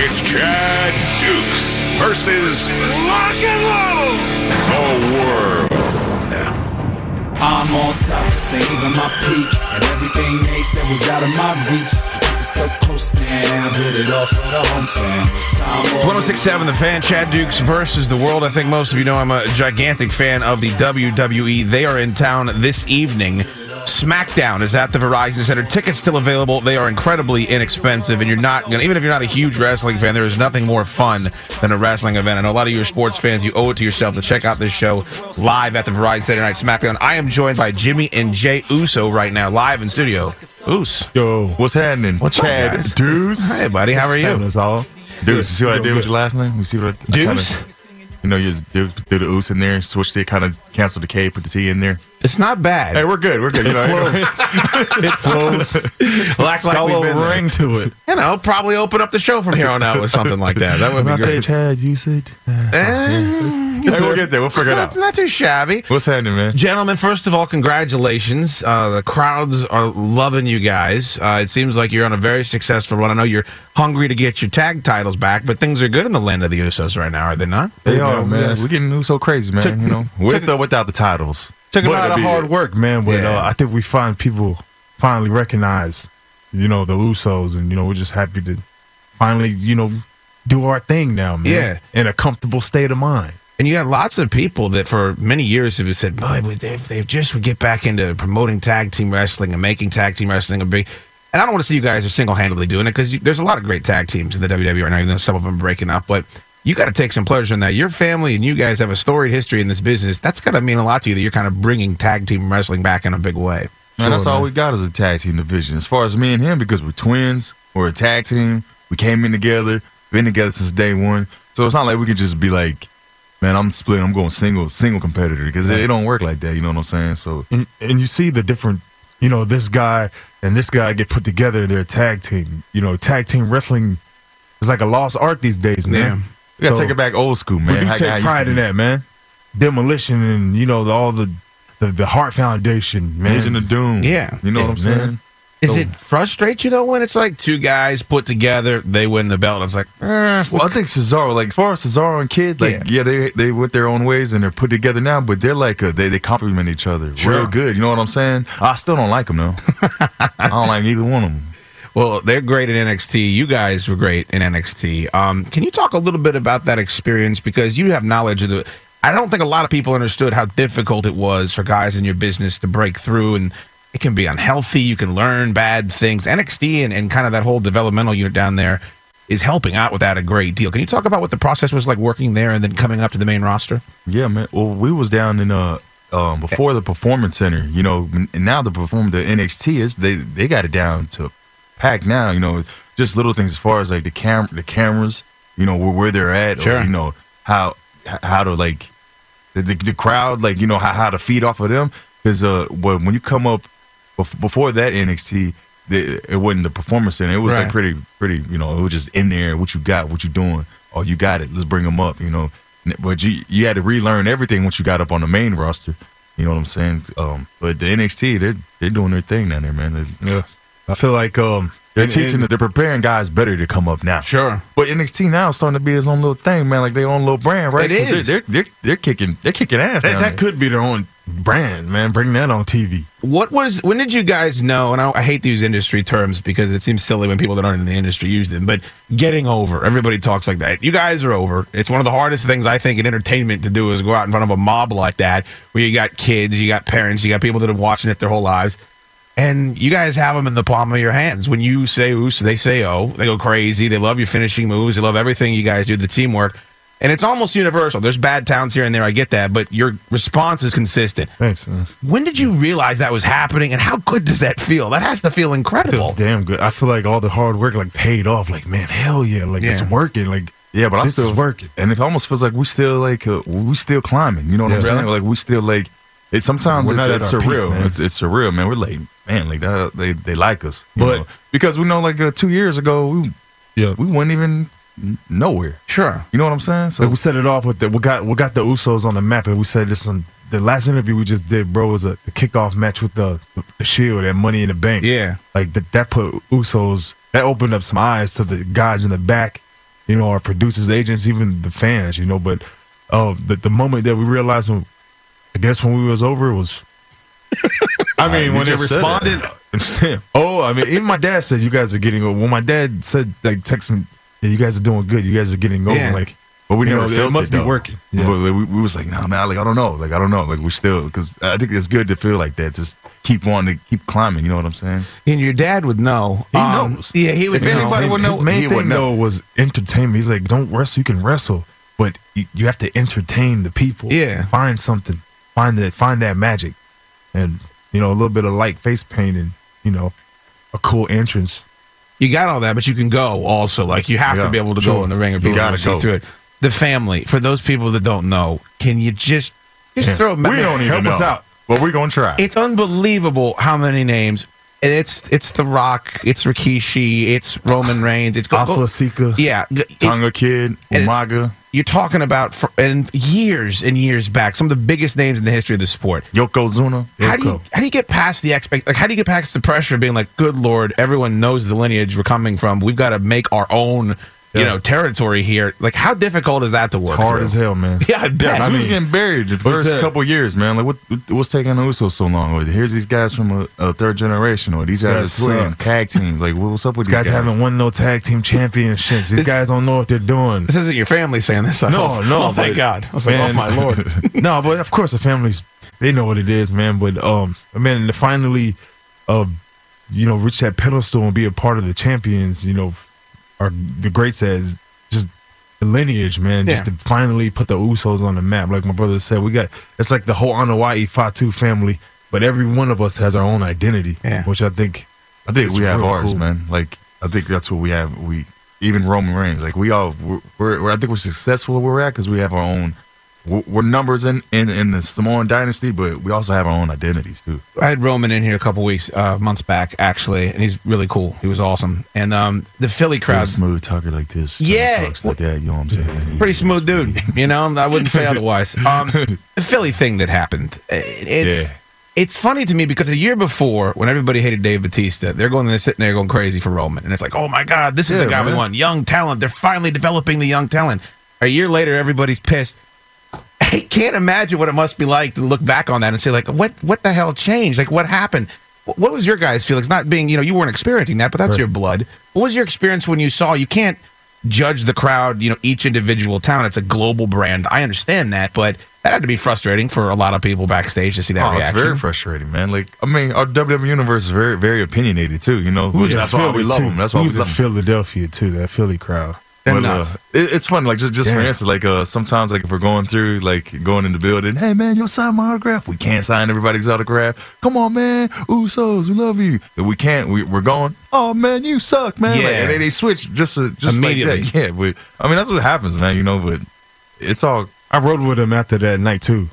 It's Chad Dukes versus Rock and Roll, the World. I'm on top, this ain't even my peak, and everything they said was out of my reach. It's so close now, did it all for the hometown. 1067 The Fan, Chad Dukes versus the World. I think most of you know I'm a gigantic fan of the WWE. They are in town this evening. SmackDown is at the Verizon Center. Tickets still available. They are incredibly inexpensive, and you're not gonna, even if you're not a huge wrestling fan, there is nothing more fun than a wrestling event. I know a lot of you are sports fans. You owe it to yourself to check out this show live at the Verizon Center Night SmackDown. I am joined by Jimmy and Jay Uso right now, live in studio. Us. Yo, what's happening? What's Chad up, guys? Deuce. Hey, buddy. How are you? That's all. Deuce, you see what I did with your last name? You see what I Deuce? you know, you just do the Oos in there, switched it, kind of canceled the K, put the T in there. It's not bad. Hey, we're good. We're good. You know, It flows. Like got a we've little been there. ring to it. You know, probably open up the show from here on out with something like that. That would be When I say great. Chad, you said. Hey, we'll get there. We'll figure it out. Not too shabby. What's happening, man? Gentlemen, first of all, congratulations. The crowds are loving you guys. It seems like you're on a very successful run. I know you're hungry to get your tag titles back, but things are good in the land of the Usos right now, are they not? They are, man. We're getting so crazy, man. You know, with or without the titles. Took a But lot it'll of be hard it. work, man. But Yeah. I think we find people finally recognize, the Usos, and we're just happy to finally, do our thing now, man. Yeah. In a comfortable state of mind. And you got lots of people that for many years have said, boy, they just would get back into promoting tag team wrestling and making tag team wrestling a big. And I don't want to see you guys are single-handedly doing it because there's a lot of great tag teams in the WWE right now, even though some of them are breaking up. But you got to take some pleasure in that. Your family and you guys have a storied history in this business. That's got to mean a lot to you that you're kind of bringing tag team wrestling back in a big way. Man, that's all we got is a tag team division. As far as me and him, because we're twins, we're a tag team. We came in together, been together since day one. So it's not like we could just be like, man, I'm splitting, I'm going single competitor, because it don't work like that. You know what I'm saying? So And you see the different, this guy and this guy get put together in their tag team. Tag team wrestling is like a lost art these days, man. Yeah. we gotta So, take it back old school, man. We do How- how it take used pride to in be. that, man. Demolition and, all the Heart Foundation, man. Legion of Doom. Yeah. You know what I'm man. saying? Is it frustrate you, though, when it's like two guys put together, they win the belt, and it's like, Well, I think Cesaro, like as far as Cesaro and Kid, like they went their own ways and they're put together now, but they're like they complement each other real good. You know what I'm saying? I still don't like them though. I don't like either one of them. well, they're great in NXT. You guys were great in NXT. Can you talk a little bit about that experience? Because you have knowledge of the. I don't think a lot of people understood how difficult it was for guys in your business to break through, and it can be unhealthy. You can learn bad things. NXT and kind of that whole developmental unit down there is helping out with that a great deal. Can you talk about what the process was like working there and then coming up to the main roster? Yeah, man. Well, we was down in before the Performance Center, and now the NXT is they got it down to pack now. Just little things as far as like the cameras, where they're at, Sure. or how to like the crowd, like how to feed off of them. Because when you come up before that NXT, it wasn't the Performance Center. It was like pretty. It was just in there. What you got? What you doing? Oh, you got it. Let's bring them up. But you had to relearn everything once you got up on the main roster. You know what I'm saying? But the NXT, they're doing their thing down there, man. Yeah. I feel like They're teaching they're preparing guys better to come up now. Sure. But NXT now is starting to be its own little thing, man. Like their own little brand, right? It 'Cause is. They're kicking ass. down that there. could be their own brand, man. Bring that on TV. When did you guys know, and I hate to use industry terms because it seems silly when people that aren't in the industry use them, but getting over. Everybody talks like that. You guys are over. It's one of the hardest things I think in entertainment to do is go out in front of a mob like that where you got kids, you got parents, you got people that have been watching it their whole lives. And you guys have them in the palm of your hands. When you say oos, they say oh. They go crazy. They love your finishing moves. They love everything you guys do, the teamwork. And it's almost universal. There's bad towns here and there, I get that, but your response is consistent. Thanks, man. When did you realize that was happening, and how good does that feel? That has to feel incredible. Feels damn good. I feel like all the hard work paid off. Like, man, hell yeah. It's working. Like, Yeah, but this is working. And it almost feels like we still climbing. You know what I'm saying? Like we still like. It sometimes We're not it's at our peak, surreal. man. It's surreal, man. We're like, man, like that, they like us, But- because we know like 2 years ago we weren't even nowhere. Sure. You know what I'm saying? So Like we set it off with we got the Usos on the map, and we said this on the last interview we just did, bro, was the kickoff match with the Shield and Money in the Bank. Yeah. Like that put Usos, that opened up some eyes to the guys in the back, our producers, agents, even the fans, but the moment that we realized, I guess when we was over, it was, I mean, when they responded, even my dad said, you guys are getting over. When my dad said, like, text me, yeah, you guys are doing good. You guys are getting over. Like, but we never felt it must be working. Yeah. But we was like, nah, man, like, I don't know. Like, we still, because I think it's good to feel like that. Just keep wanting to keep climbing. You know what I'm saying? And your dad would know. He knows. Yeah, he would. If anybody would know, his main thing though was entertainment. He's like, don't wrestle. You can wrestle, but you have to entertain the people. Yeah. Find something. Find that magic, and a little bit of light face paint, and a cool entrance. You got all that, but you can go also. Like, you have to be able to go in the ring and be able to see through it. The family, for those people that don't know, can you just throw? We don't even know. Us out. Well, we're gonna try. It's unbelievable how many names. It's The Rock. It's Rikishi. It's Roman Reigns. It's Alpha Sika. Yeah, Tonga Kid. Umaga. You're talking about and years and years back, some of the biggest names in the history of the sport. Yokozuna. How do you get past the how do you get past the pressure of being like, good Lord, everyone knows the lineage we're coming from. We've got to make our own, territory here. Like, how difficult is that to work? It's hard as hell, man. Yeah, I bet. I was getting buried the first couple years, man. Like, what's taking the Usos so long? Or here's these guys from a third generation, or these guys are twin tag team. Like, what's up with these guys? Haven't won no tag team championships. These guys don't know what they're doing. This isn't your family saying this. No. Oh, thank God. I was like, oh my Lord. No, but of course the families, they know what it is, man. But man, to finally, reach that pedestal and be a part of the champions, or the greats as just the lineage, man. Just to finally put the Usos on the map. Like my brother said, it's like the whole Anoa'i Fatu family, but every one of us has our own identity, which I think we have ours, man. Like, I think that's what we have. Even Roman Reigns, like, I think we're successful where we're at because we have our own. We're numbers in the Samoan dynasty, but we also have our own identities too. I had Roman in here a couple months back, actually, and he's really cool. He was awesome. And the Philly crowd, really smooth talker like this, talks like that. You know what I'm saying? Pretty smooth dude. I wouldn't say otherwise. The Philly thing that happened, it's funny to me because a year before, when everybody hated Dave Bautista, they're sitting there going crazy for Roman, and it's like, oh my God, this is the guy we want, young talent. They're finally developing the young talent. A year later, everybody's pissed. I can't imagine what it must be like to look back on that and say, like, what the hell changed? Like, what happened? What was your guys' feelings? Not being, you weren't experiencing that, but that's your blood. What was your experience when you saw, you can't judge the crowd, each individual town. It's a global brand. I understand that, but that had to be frustrating for a lot of people backstage to see that reaction. It's very frustrating, man. Like, I mean, our WWE universe is very, very opinionated too, That's why we love them. That's why we love them. Philadelphia too, that Philly crowd. But, it's fun, like just for instance, like sometimes, like if we're going through, like going in the building, hey man, you'll sign my autograph. We can't sign everybody's autograph. Come on, man, Usos, we love you. But we can't. We're going. Oh man, you suck, man. Yeah. Like, and they switch just immediately. Like that. Yeah, but I mean that's what happens, man. But it's all. I rode with him after that night too,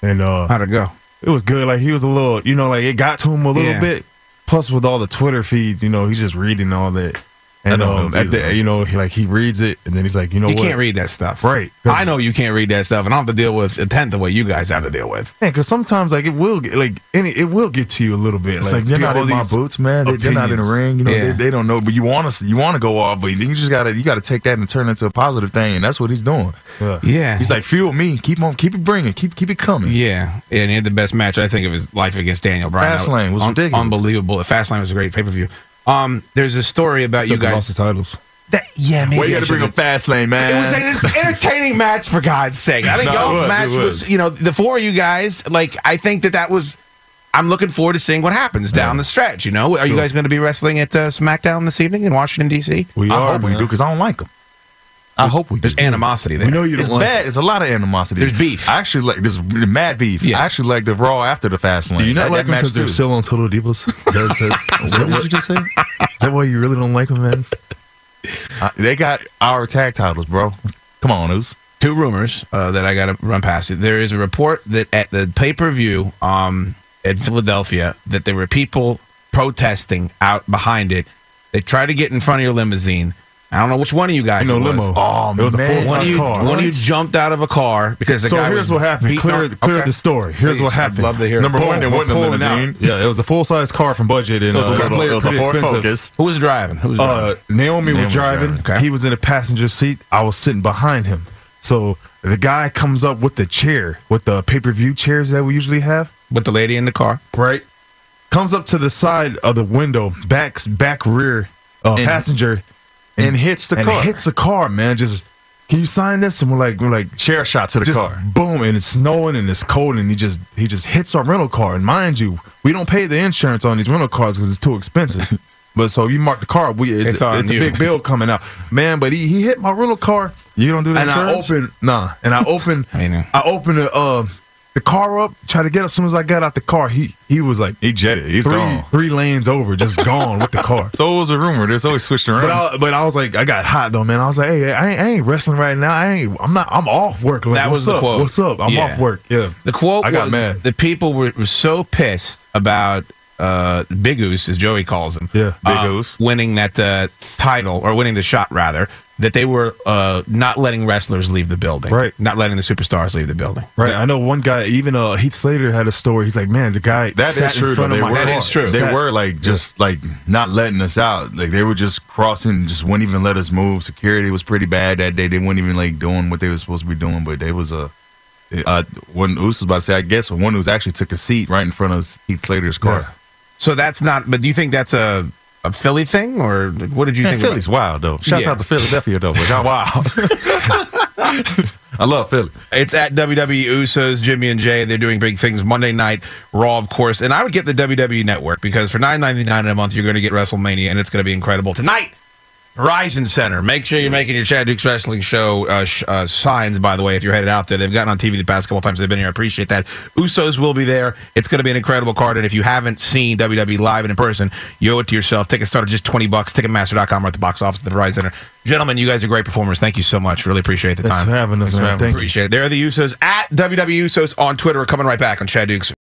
and how'd it go? It was good. Like he was a little, like it got to him a little bit. Plus with all the Twitter feed, he's just reading all that. And he reads it, and then he's like, you can't read that stuff, right? I know you can't read that stuff, and I don't have to deal with a tenth of what you guys have to deal with. Yeah, because sometimes like it will get to you a little bit. It's like they're not in my boots, man. They're not in the ring. They don't know, but you want to go off, but then you just gotta take that and turn it into a positive thing, and that's what he's doing. Yeah, he's like, fuel me, keep it bringing, keep it coming. Yeah, and he had the best match I think of his life against Daniel Bryan. Fastlane was ridiculous, unbelievable. Fastlane was a great pay per view. There's a story about you guys lost the titles. Maybe you got to bring up Fastlane, man. It was an entertaining match, for God's sake. I think y'all's match was, the four of you guys. Like, I think that was. I'm looking forward to seeing what happens down the stretch. Are you guys going to be wrestling at SmackDown this evening in Washington D.C.? I hope we do, because I don't like them. I hope we do. There's animosity there. We know you don't it's bad. There's a lot of animosity. There's beef. I actually like this mad beef. Yes. I actually like the Raw after the Fastlane. Do you not like them because they're still on Total Divas? Is that what you just said? Is that why you really don't like them, man? They got our tag titles, bro. Come on, Us. Two rumors that I got to run past you. There is a report that at the pay-per-view in Philadelphia that there were people protesting out behind it. They tried to get in front of your limousine. I don't know which one of you guys. You know, it was. limo. Oh, it was man. a full-size car. One of you jumped out of a car because the So guy here's was what happened. Clear the story. Here's Please, what happened. I'd love to hear it. Number one, Boom, it wasn't a we're pulling out. limousine. Yeah, it was a full-size car from budget, and It was a pretty Ford expensive. Focus. Who was driving? Naomi was driving. Okay. He was in the passenger seat. I was sitting behind him. So the guy comes up with the chair, with the pay-per-view chairs that we usually have, With the lady in the car. right? Comes up to the side of the window, back rear passenger, And hits the and car. hits the car, man. Just, can you sign this? And we're like, Chair shot to the just car. boom, and it's snowing and it's cold, and he just hits our rental car. And mind you, we don't pay the insurance on these rental cars because it's too expensive. But so you mark the car, it's on a you. big bill coming out, man. But he hit my rental car, You don't do that. and I opened I know. I opened the car up, tried to get as soon as I got out the car, he was like He jetted. He's gone. three lanes over, just gone with the car. So it was a rumor. There's always switched around. But I was like, I got hot though, man. I was like, hey, I ain't wrestling right now. I'm off work. Like, That was what's the up? quote. What's up? I'm Yeah. off work. Yeah. The quote I got was, mad. the people were so pissed about Big Oos, as Joey calls him. Yeah, Big Oos. Winning that title, or winning the shot, rather, that they were not letting wrestlers leave the building. Right. Not letting the superstars leave the building. Right. I know one guy, even Heath Slater had a story. He's like, man, the guy That sat is true. in front Though. of my car. That is true. They Sat- were like just like not letting us out. Like they were just crossing, just wouldn't even let us move. Security was pretty bad that day. They weren't even like doing what they were supposed to be doing. But they was when Usos was about to say, I guess one who's actually took a seat right in front of Heath Slater's car. Yeah. So that's not. But do you think that's a Philly thing, or what did you Man, think? Philly's wild though. Shout Yeah. out to Philadelphia though. But y'all wild. I love Philly. It's at WWE Usos, Jimmy and Jay. They're doing big things Monday night, Raw, of course. And I would get the WWE Network because for $9.99 a month, you're going to get WrestleMania, and it's going to be incredible. Tonight, Verizon Center. Make sure you're making your Chad Dukes Wrestling Show signs, by the way, if you're headed out there. They've gotten on TV the past couple times they've been here. I appreciate that. Usos will be there. It's going to be an incredible card. And if you haven't seen WWE live and in person, you owe it to yourself. Tickets start at just $20. Ticketmaster.com or at the box office at the Verizon Center. Gentlemen, you guys are great performers. Thank you so much. Really appreciate the Thanks time. for having us, man. Thank you. Appreciate it. There are the Usos at WWE Usos on Twitter. We're coming right back on Chad Dukes.